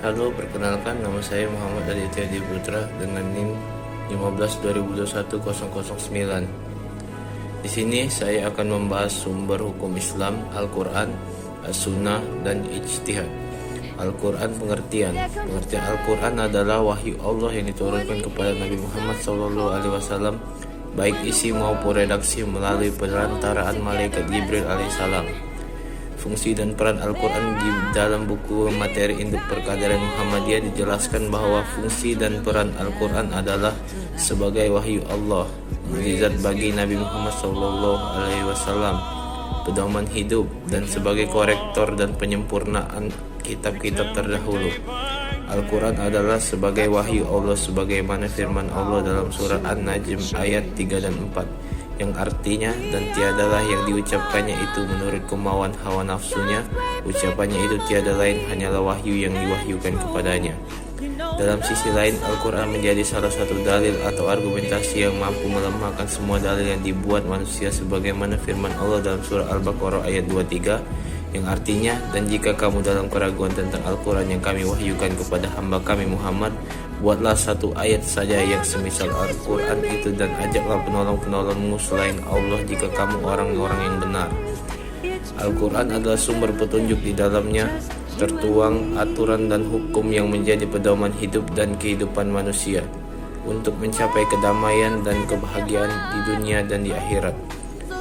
Halo, perkenalkan nama saya Muhammad Aditya Putra dengan NIM 15/2021-009. Di sini saya akan membahas sumber hukum Islam, Al-Quran, As-Sunnah, dan Ijtihad. Al-Quran pengertian Al-Quran adalah wahyu Allah yang diturunkan kepada Nabi Muhammad SAW, baik isi maupun redaksi melalui perantaraan malaikat Jibril alaihissalam. Fungsi dan peran Al-Quran di dalam buku materi induk perkadaran Muhammadiyah dijelaskan bahwa fungsi dan peran Al-Quran adalah sebagai wahyu Allah, mukjizat bagi Nabi Muhammad SAW, pedoman hidup, dan sebagai korektor dan penyempurnaan kitab-kitab terdahulu. Al-Quran adalah sebagai wahyu Allah sebagaimana firman Allah dalam surah An-Najm ayat 3 dan 4, yang artinya, dan tiadalah yang diucapkannya itu menurut kemauan hawa nafsunya, ucapannya itu tiada lain hanyalah wahyu yang diwahyukan kepadanya. Dalam sisi lain, Al-Quran menjadi salah satu dalil atau argumentasi yang mampu melemahkan semua dalil yang dibuat manusia, sebagaimana firman Allah dalam surah Al-Baqarah ayat 23, yang artinya, dan jika kamu dalam keraguan tentang Al-Quran yang kami wahyukan kepada hamba kami Muhammad, buatlah satu ayat saja yang semisal Al-Quran itu, dan ajaklah penolong-penolongmu selain Allah jika kamu orang-orang yang benar. Al-Quran adalah sumber petunjuk, di dalamnya tertuang aturan dan hukum yang menjadi pedoman hidup dan kehidupan manusia untuk mencapai kedamaian dan kebahagiaan di dunia dan di akhirat.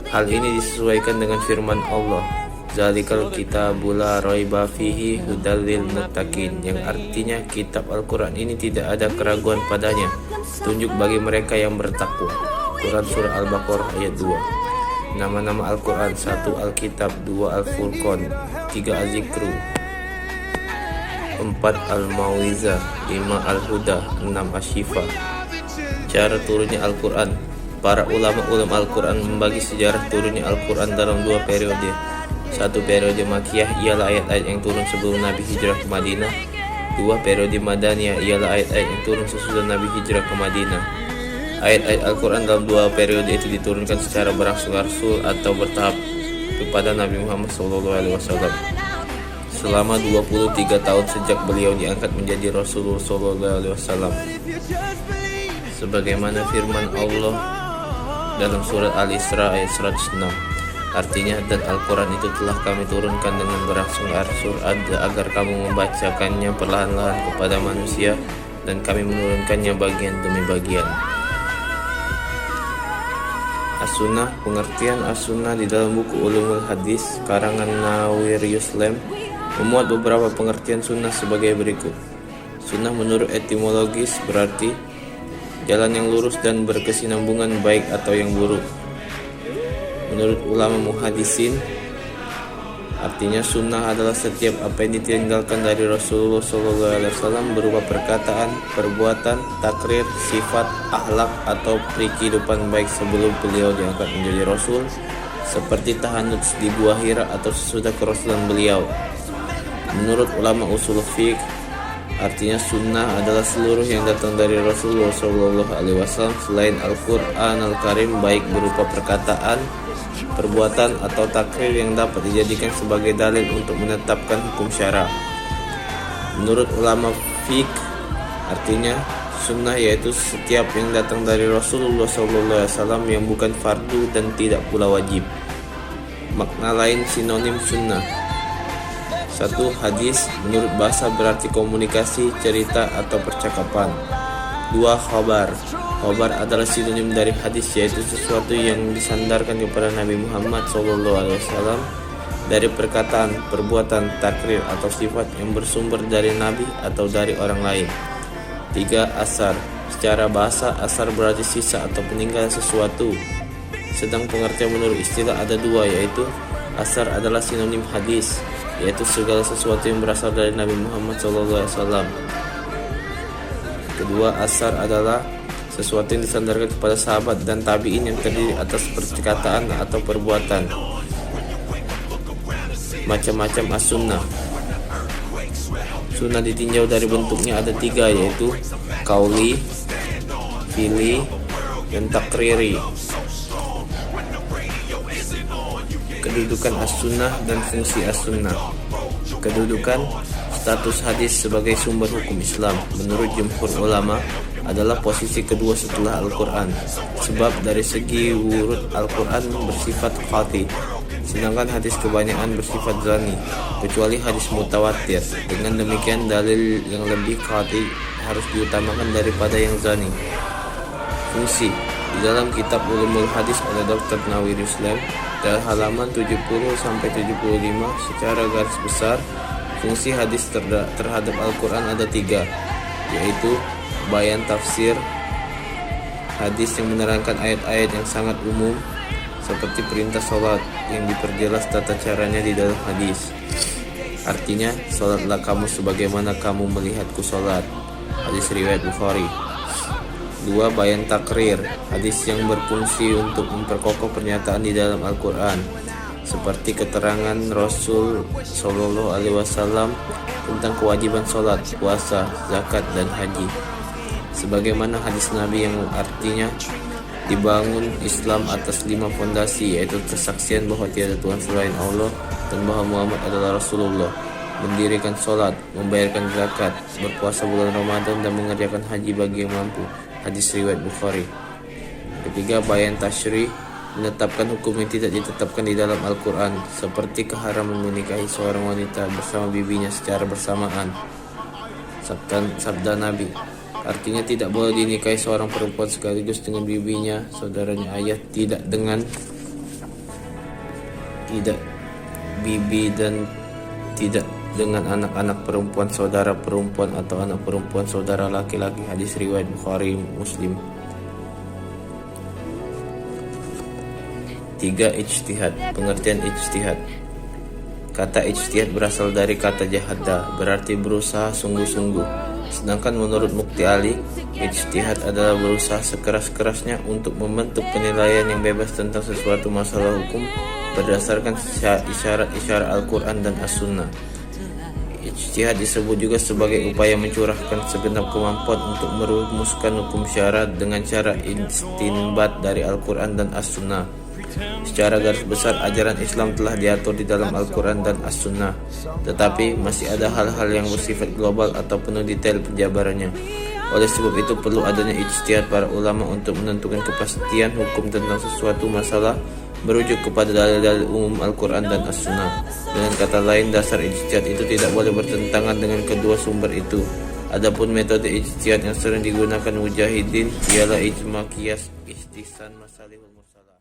Hal ini disesuaikan dengan firman Allah, Zalikal kitabu la raiba fihi hudal lil muttaqin, yang artinya kitab Al-Quran ini tidak ada keraguan padanya, tunjuk bagi mereka yang bertakwa. Quran surah Al-Baqarah ayat 2. Nama-nama Al-Quran: 1. Al-Kitab, 2. Al-Furqan, 3. Az-Zikru, 4. Al-Mau'izah, 5. Al-Huda, 6. Asy-Syifa. Cara turunnya Al-Quran. Para ulama Al-Quran membagi sejarah turunnya Al-Quran dalam dua periode. 1. Periode Makkiyah ialah ayat-ayat yang turun sebelum Nabi hijrah ke Madinah. 2. Periode Madaniyah ialah ayat-ayat yang turun sesudah Nabi hijrah ke Madinah. Ayat-ayat Al-Quran dalam dua periode itu diturunkan secara berangsur-angsur atau bertahap kepada Nabi Muhammad SAW selama 23 tahun sejak beliau diangkat menjadi Rasulullah SAW. Sebagaimana firman Allah dalam surat Al-Isra ayat 106, artinya, dan Al-Quran itu telah kami turunkan dengan berangsur-angsur agar kamu membacakannya perlahan-lahan kepada manusia, dan kami menurunkannya bagian demi bagian. As-Sunnah. Pengertian As-Sunnah di dalam buku Ulumul Hadis karangan Nawiriyus Lem memuat beberapa pengertian sunnah sebagai berikut. Sunnah menurut etimologis berarti jalan yang lurus dan berkesinambungan, baik atau yang buruk. Menurut ulama muhadisin, artinya sunnah adalah setiap apa yang ditinggalkan dari Rasulullah SAW berupa perkataan, perbuatan, takrir, sifat, akhlak, atau kehidupan baik sebelum beliau diangkat menjadi Rasul, seperti tahanut di Gua Hira atau sesudah kerasulan beliau. Menurut ulama usul fiqh, artinya sunnah adalah seluruh yang datang dari Rasulullah SAW selain Al-Quran Al-Karim, baik berupa perkataan, perbuatan, atau takrir yang dapat dijadikan sebagai dalil untuk menetapkan hukum syara. Menurut ulama fiqh, artinya sunnah yaitu setiap yang datang dari Rasulullah SAW yang bukan fardu dan tidak pula wajib. Makna lain sinonim sunnah: 1. Hadis. Menurut bahasa berarti komunikasi, cerita, atau percakapan. 2. Khabar. Khabar adalah sinonim dari hadis, yaitu sesuatu yang disandarkan kepada Nabi Muhammad SAW dari perkataan, perbuatan, takrir, atau sifat yang bersumber dari Nabi atau dari orang lain. 3. Asar. Secara bahasa, asar berarti sisa atau peninggalan sesuatu. Sedang pengertian menurut istilah ada dua, yaitu asar adalah sinonim hadis, yaitu segala sesuatu yang berasal dari Nabi Muhammad SAW. Kedua, asar adalah sesuatu yang disandarkan kepada sahabat dan tabi'in yang terdiri atas perkataan atau perbuatan. Macam-macam as-sunnah. Sunnah ditinjau dari bentuknya ada tiga, yaitu kauli, fi'li, dan takriri. Kedudukan as-sunnah dan fungsi as-sunnah. Kedudukan: Status hadis sebagai sumber hukum Islam menurut jumhur ulama adalah posisi kedua setelah Al-Quran, sebab dari segi wurud Al-Quran bersifat qati, sedangkan hadis kebanyakan bersifat zani, kecuali hadis mutawatir. Dengan demikian dalil yang lebih qati harus diutamakan daripada yang zani. Fungsi di dalam kitab Ulumul Hadis oleh Dr. Nawawi Ruslan dari halaman 70-75 secara garis besar, fungsi hadis terhadap Al-Quran ada 3, yaitu bayan tafsir, hadis yang menerangkan ayat-ayat yang sangat umum seperti perintah sholat yang diperjelas tata caranya di dalam hadis. Artinya, sholatlah kamu sebagaimana kamu melihatku sholat. Hadis riwayat Bukhari. 2. Bayan takrir, hadis yang berfungsi untuk memperkokoh pernyataan di dalam Al-Quran, seperti keterangan Rasul Shallallahu Alaihi Wasallam tentang kewajiban sholat, puasa, zakat, dan haji. Sebagaimana hadis Nabi yang artinya dibangun Islam atas 5 fondasi, yaitu kesaksian bahwa tiada Tuhan selain Allah dan bahwa Muhammad adalah Rasulullah, mendirikan sholat, membayarkan zakat, berpuasa bulan Ramadan, dan mengerjakan haji bagi yang mampu. Hadis riwayat Bukhari. 3. Bayan tashri, menetapkan hukum yang tidak ditetapkan di dalam Al-Quran, seperti keharaman menikahi seorang wanita bersama bibinya secara bersamaan. Sabda Nabi, artinya tidak boleh dinikahi seorang perempuan sekaligus dengan bibinya, saudaranya ayah, tidak bibi, dan tidak dengan anak-anak perempuan saudara perempuan atau anak perempuan saudara laki-laki. Hadis riwayat Bukhari Muslim. 3. Ijtihad, pengertian ijtihad. Kata ijtihad berasal dari kata jahada, berarti berusaha sungguh-sungguh. Sedangkan menurut Mukti Ali, ijtihad adalah berusaha sekeras-kerasnya untuk membentuk penilaian yang bebas tentang sesuatu masalah hukum berdasarkan isyarat-isyarat Al-Quran dan As-Sunnah. Ijtihad disebut juga sebagai upaya mencurahkan segenap kemampuan untuk merumuskan hukum syara dengan cara istinbat dari Al-Quran dan As-Sunnah. Secara garis besar, ajaran Islam telah diatur di dalam Al-Quran dan As-Sunnah, tetapi masih ada hal-hal yang bersifat global atau penuh detail penjabarannya. Oleh sebab itu perlu adanya ijtihad para ulama untuk menentukan kepastian hukum tentang sesuatu masalah merujuk kepada dalil-dalil umum Al-Quran dan As-Sunnah. Dengan kata lain, dasar ijtihad itu tidak boleh bertentangan dengan kedua sumber itu. Adapun metode ijtihad yang sering digunakan mujahidin ialah ijma, qiyas, istihsan, masalihul musalah.